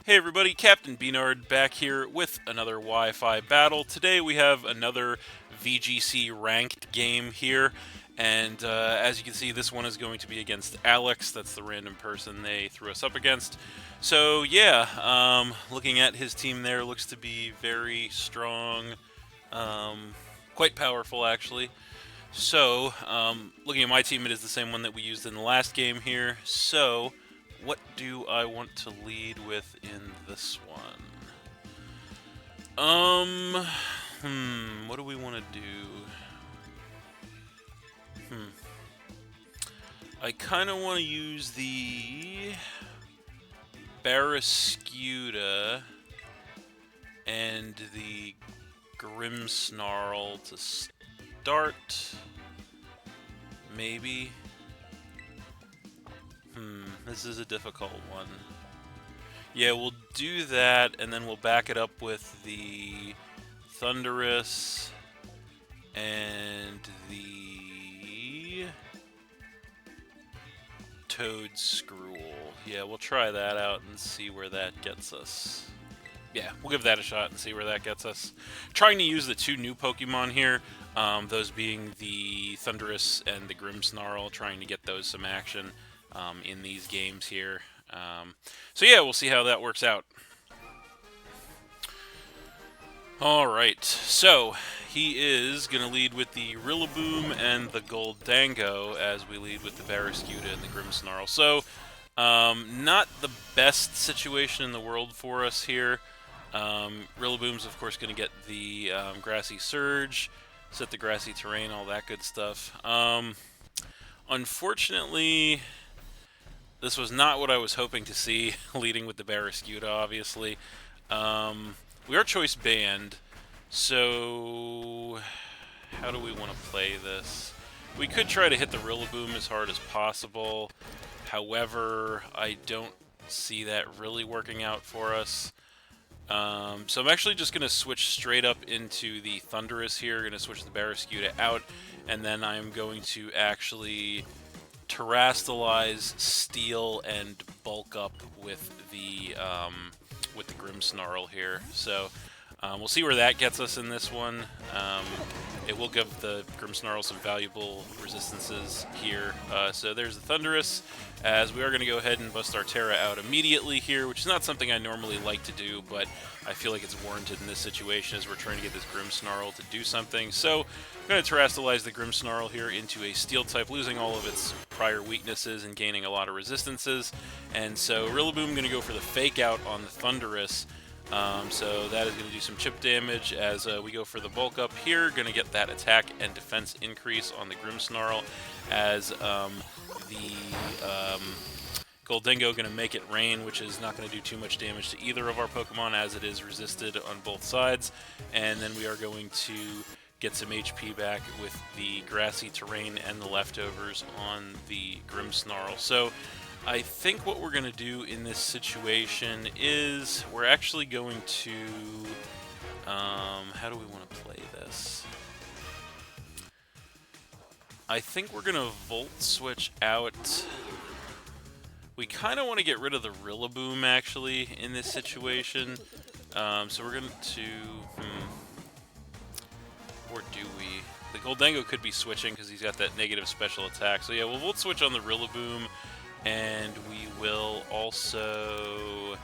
Hey everybody, Captain B-Nard back here with another Wi-Fi battle. Today we have another VGC ranked game here, and as you can see, this one is going to be against Alex. That's the random person they threw us up against. So yeah, looking at his team there, looks to be very strong, quite powerful actually. So, looking at my team, it is the same one that we used in the last game here. So, what do I want to lead with in this one? What do we want to do? I kind of want to use the Barrascuda and the Grimmsnarl to start. Maybe. This is a difficult one. Yeah, we'll do that, and then we'll back it up with the Thunderous and the Toad Scroll. Yeah, we'll try that out and see where that gets us. Yeah, we'll give that a shot and see where that gets us. Trying to use the two new Pokemon here, those being the Thunderous and the Grimmsnarl, trying to get those some action in these games here. So yeah, we'll see how that works out. Alright, so he is going to lead with the Rillaboom and the Goldango as we lead with the Barrascuda and the Grimmsnarl. So, not the best situation in the world for us here. Rillaboom's, of course, going to get the Grassy Surge, set the Grassy Terrain, all that good stuff. Unfortunately, this was not what I was hoping to see, leading with the Barrascuda, obviously. We are choice banned, so how do we want to play this? We could try to hit the Rillaboom as hard as possible. However, I don't see that really working out for us. So I'm actually just going to switch straight up into the Thunderous here. Going to switch the Barrascuda out, and then I'm going to actually Terrastalize, Steel, and bulk up with the Grimmsnarl here. So we'll see where that gets us in this one. It will give the Grimmsnarl some valuable resistances here. So there's the Thunderous, as we are going to go ahead and bust our Terra out immediately here, which is not something I normally like to do, but I feel like it's warranted in this situation as we're trying to get this Grimmsnarl to do something. So I'm going to Terrastalize the Grimmsnarl here into a Steel type, losing all of its prior weaknesses and gaining a lot of resistances. And so Rillaboom going to go for the Fake Out on the Thunderous. So that is going to do some chip damage as we go for the bulk up here. Going to get that attack and defense increase on the Grimmsnarl as the Goldango going to make it rain, which is not going to do too much damage to either of our Pokemon as it is resisted on both sides. And then we are going to get some HP back with the Grassy Terrain and the leftovers on the Grimmsnarl. So I think what we're going to do in this situation is we're actually going to, how do we want to play this? I think we're going to Volt Switch out. We kind of want to get rid of the Rillaboom, actually, in this situation. So we're going to, or do we? The Goldango could be switching because he's got that negative special attack. So yeah, we'll Volt Switch on the Rillaboom. And we will also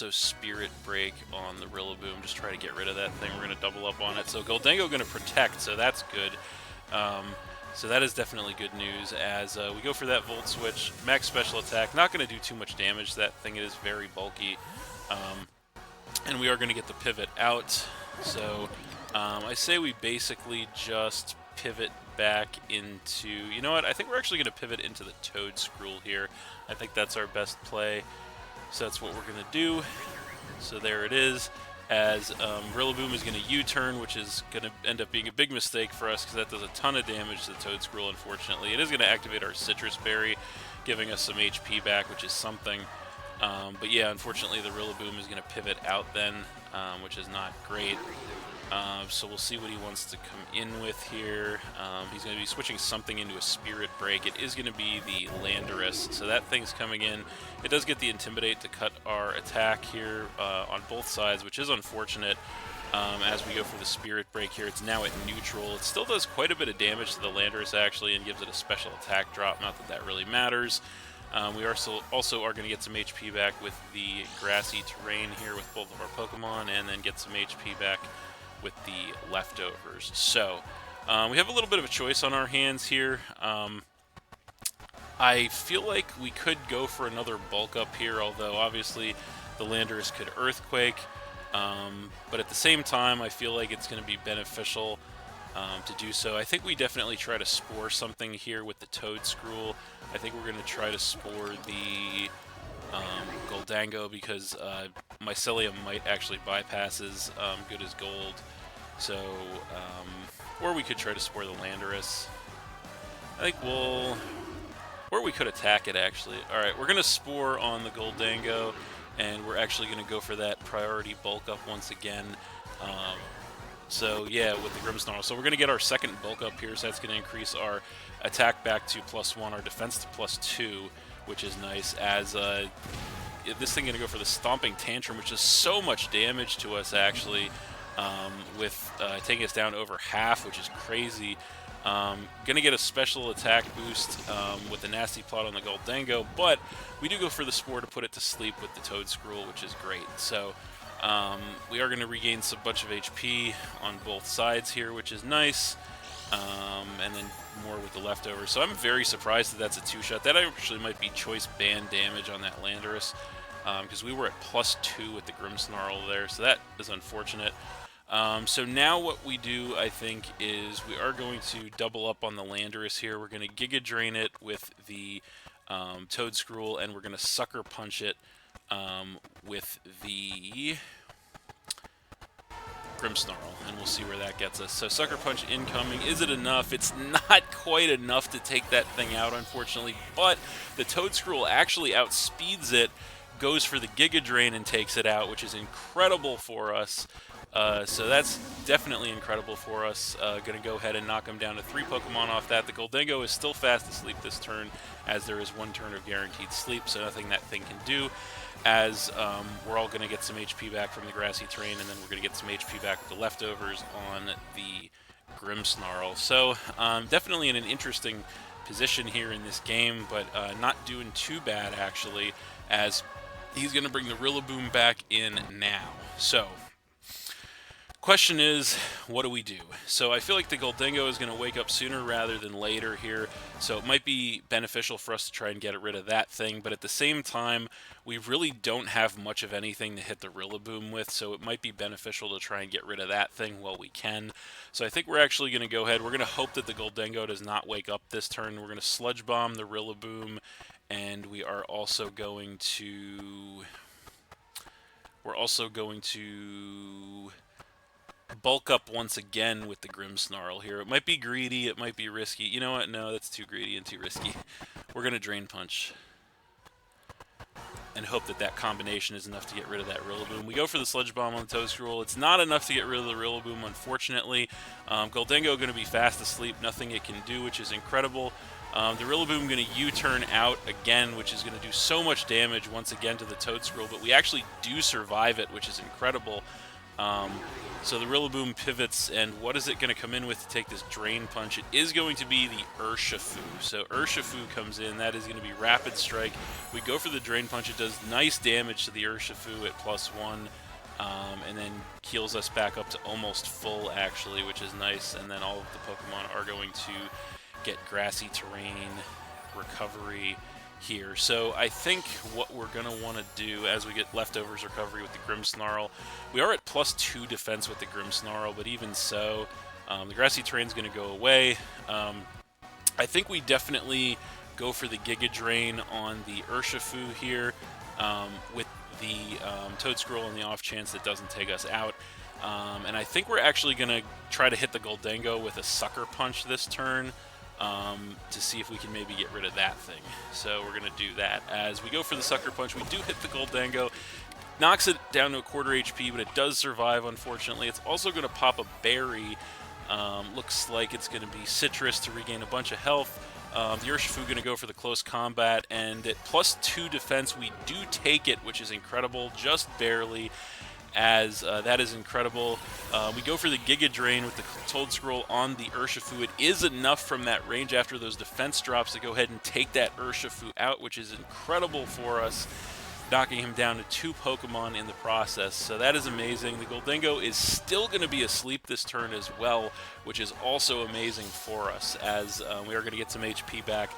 Spirit Break on the Rillaboom. Just try to get rid of that thing. We're going to double up on it. So Goldango going to protect, so that's good. So that is definitely good news as we go for that Volt Switch. Max Special Attack. Not going to do too much damage to that thing. It is very bulky. And we are going to get the pivot out. So I say we basically just pivot back into, you know what, I think we're actually going to pivot into the Toad Scroll here. I think that's our best play, so that's what we're going to do. So there it is, as Rillaboom is going to U-turn, which is going to end up being a big mistake for us because that does a ton of damage to the Toad Scroll, unfortunately. It is going to activate our Citrus Berry, giving us some HP back, which is something. But yeah, unfortunately the Rillaboom is going to pivot out then, which is not great. So we'll see what he wants to come in with here. He's going to be switching something into a Spirit Break. It is going to be the Landorus, so that thing's coming in. It does get the Intimidate to cut our attack here on both sides, which is unfortunate. As we go for the Spirit Break here, it's now at neutral. It still does quite a bit of damage to the Landorus, actually, and gives it a special attack drop. Not that that really matters. We also are going to get some HP back with the Grassy Terrain here with both of our Pokemon, and then get some HP back with the Leftovers. So, we have a little bit of a choice on our hands here. I feel like we could go for another bulk up here, although obviously the Landorus could Earthquake. But at the same time, I feel like it's going to be beneficial to do so. I think we definitely try to Spore something here with the Toedscruel. I think we're going to try to Spore the Goldango, because Mycelium might actually bypass as good as Gold. So, or we could try to Spore the Landorus. I think we'll... Or we could attack it, actually. Alright, we're going to Spore on the Goldango, and we're actually going to go for that priority bulk up once again. So yeah, with the Grimmsnarl. So we're going to get our second bulk up here, so that's going to increase our attack back to +1, our defense to +2, which is nice. As this thing going to go for the Stomping Tantrum, which is so much damage to us, actually, with taking us down over half, which is crazy. Gonna get a special attack boost with the Nasty Plot on the Goldango, but we do go for the Spore to put it to sleep with the Toedscruel, which is great. So we are going to regain a bunch of HP on both sides here, which is nice, and then more with the Leftovers. So I'm very surprised that that's a 2-shot. That actually might be choice ban damage on that Landorus, because we were at +2 with the Grimmsnarl there, so that is unfortunate. So now what we do, I think, is we are going to double up on the Landorus here. We're going to Giga Drain it with the Toedscruel, and we're going to Sucker Punch it with the Grimmsnarl, and we'll see where that gets us. So Sucker Punch incoming. Is it enough? It's not quite enough to take that thing out, unfortunately, but the Toedscruel actually outspeeds it, goes for the Giga Drain and takes it out, which is incredible for us. So that's definitely incredible for us. Going to go ahead and knock him down to 3 Pokemon off that. The Goldango is still fast asleep this turn, as there is 1 turn of guaranteed sleep, so nothing that thing can do. As we're all going to get some HP back from the Grassy Terrain, and then we're going to get some HP back with the Leftovers on the Grimmsnarl. So definitely in an interesting position here in this game, but not doing too bad, actually, as he's going to bring the Rillaboom back in now. So question is, what do we do? So I feel like the Goldango is going to wake up sooner rather than later here, so it might be beneficial for us to try and get rid of that thing, but at the same time, we really don't have much of anything to hit the Rillaboom with, so it might be beneficial to try and get rid of that thing while we can. So I think we're actually going to go ahead. We're going to hope that the Goldango does not wake up this turn. We're going to Sludge Bomb the Rillaboom, and we are also going to... bulk up once again with the Grimmsnarl here. It might be greedy, it might be risky. You know what? No, that's too greedy and too risky. We're going to Drain Punch and hope that that combination is enough to get rid of that Rillaboom. We go for the Sludge Bomb on the Toedscruel. It's not enough to get rid of the Rillaboom, unfortunately. Goldango going to be fast asleep, nothing it can do, which is incredible. The Rillaboom going to U-turn out again, which is going to do so much damage once again to the Toedscruel, but we actually do survive it, which is incredible. So the Rillaboom pivots, and what is it going to come in with to take this Drain Punch? It is going to be the Urshifu. So Urshifu comes in. That is going to be Rapid Strike. We go for the Drain Punch. It does nice damage to the Urshifu at +1, and then heals us back up to almost full, actually, which is nice. And then all of the Pokemon are going to get Grassy Terrain, Recovery here. So I think what we're going to want to do as we get Leftovers Recovery with the Grimmsnarl, we are at +2 defense with the Grimmsnarl, but even so, the Grassy Terrain's going to go away. I think we definitely go for the Giga Drain on the Urshifu here, with the Toedscruel on the off chance it doesn't take us out. And I think we're actually going to try to hit the Goldango with a Sucker Punch this turn, to see if we can maybe get rid of that thing. So we're going to do that. As we go for the Sucker Punch, we do hit the Goldango. knocks it down to a quarter HP, but it does survive, unfortunately. It's also going to pop a berry. Looks like it's going to be citrus to regain a bunch of health. The Urshifu going to go for the close combat, and at +2 defense, we do take it, which is incredible, just barely, as that is incredible. We go for the Giga Drain with the Toad Scroll on the Urshifu. It is enough from that range after those defense drops to go ahead and take that Urshifu out, which is incredible for us, knocking him down to 2 Pokemon in the process. So that is amazing. The Goldengo is still going to be asleep this turn as well, which is also amazing for us, as we are going to get some HP back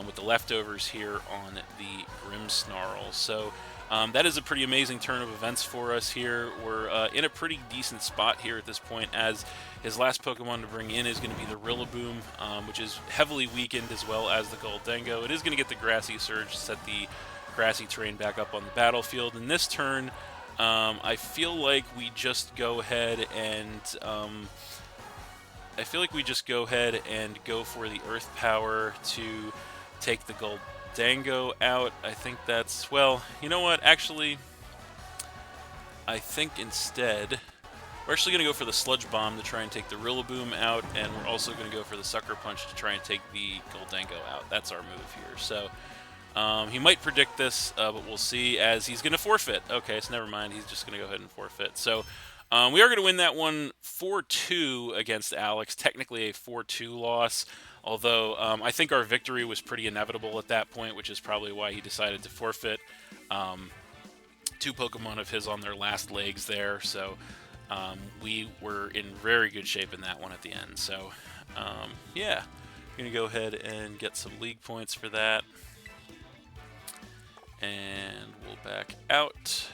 with the leftovers here on the Grimmsnarl. So that is a pretty amazing turn of events for us here. We're in a pretty decent spot here at this point, as his last Pokemon to bring in is going to be the Rillaboom, which is heavily weakened, as well as the Goldengo. It is going to get the Grassy Surge, set the grassy terrain back up on the battlefield. In this turn, I feel like we just go ahead and go for the Earth Power to take the Goldengo out. I think that's, well, you know what? Actually, I think instead we're actually going to go for the Sludge Bomb to try and take the Rillaboom out, and we're also going to go for the Sucker Punch to try and take the Goldengo out. That's our move here. So he might predict this, but we'll see, as he's going to forfeit. Okay, so never mind. He's just going to go ahead and forfeit. So we are going to win that one 4-2 against Alex. Technically a 4-2 loss, although I think our victory was pretty inevitable at that point, which is probably why he decided to forfeit. 2 Pokemon of his on their last legs there, so we were in very good shape in that one at the end. So yeah, I'm going to go ahead and get some league points for that. And we'll back out,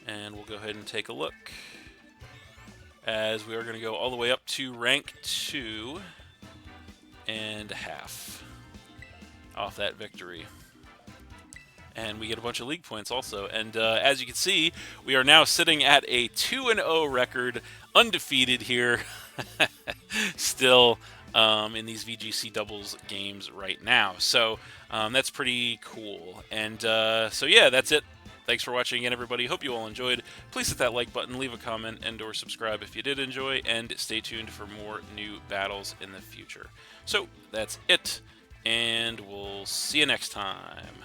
and we'll go ahead and take a look, as we are going to go all the way up to rank 2.5 off that victory. And we get a bunch of league points also. And as you can see, we are now sitting at a 2-0 record, undefeated here, still in these VGC doubles games right now. So that's pretty cool. And so yeah, that's it. Thanks for watching again, everybody. Hope you all enjoyed. Please hit that like button, leave a comment, and/or subscribe if you did enjoy, and stay tuned for more new battles in the future. So that's it, and we'll see you next time.